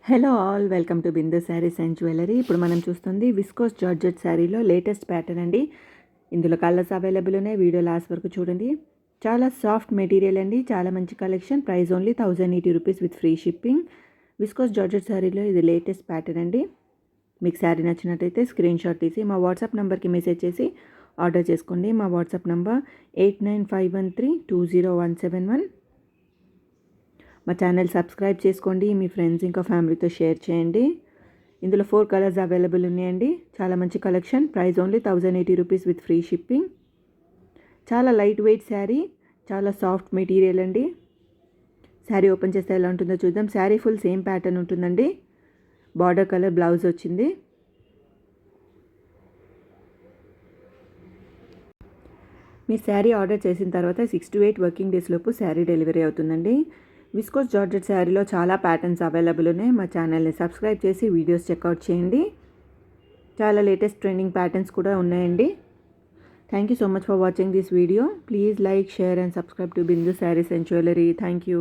Hello all, welcome to Bindu saris and jewellery. ఇప్పుడు మనం చూస్తుంది విస్కోస్ జార్జెట్ శారీలో లేటెస్ట్ ప్యాటర్న్ అండి. ఇందులో కలర్స్ అవైలబుల్ ఉన్నాయి. వీడియో లాస్ట్ వరకు చూడండి. చాలా సాఫ్ట్ మెటీరియల్ అండి, చాలా మంచి collection. Price only 1080 rupees with free shipping. Viscose georgette శారీలో ఇది లేటెస్ట్ ప్యాటర్న్ అండి. మీకు శారీ నచ్చినట్టయితే స్క్రీన్ షాట్ తీసి మా వాట్సాప్ నెంబర్కి మెసేజ్ చేసి ఆర్డర్ చేసుకోండి. మా వాట్సాప్ నెంబర్ 8951320171. మా ఛానల్ సబ్స్క్రైబ్ చేసుకోండి. మీ ఫ్రెండ్స్ ఇంకా ఫ్యామిలీతో షేర్ చేయండి. ఇందులో 4 కలర్స్ అవైలబుల్ ఉన్నాయండి. చాలా మంచి collection. Price only 1080 rupees with free shipping. చాలా లైట్ వెయిట్ శారీ, చాలా సాఫ్ట్ మెటీరియల్ అండి. శారీ ఓపెన్ చేస్తే ఎలా ఉంటుందో చూద్దాం. శారీ ఫుల్ సేమ్ ప్యాటర్న్ ఉంటుందండి. బార్డర్ కలర్ బ్లౌజ్ వచ్చింది. మీ శారీ ఆర్డర్ చేసిన తర్వాత 6 to 8 వర్కింగ్ డేస్ లోపు శారీ డెలివరీ అవుతుందండి. విస్కోస్ జార్జెట్ శారీలో చాలా ప్యాటర్న్స్ అవైలబుల్ ఉన్నాయి. మా ఛానల్ని సబ్స్క్రైబ్ చేసి వీడియోస్ చెక్అవుట్ చేయండి. చాలా లేటెస్ట్ ట్రెండింగ్ ప్యాటర్న్స్ కూడా ఉన్నాయండి. Thank you so much for watching this video. Please like, share and subscribe to Bindu saris and jewellery. Thank you.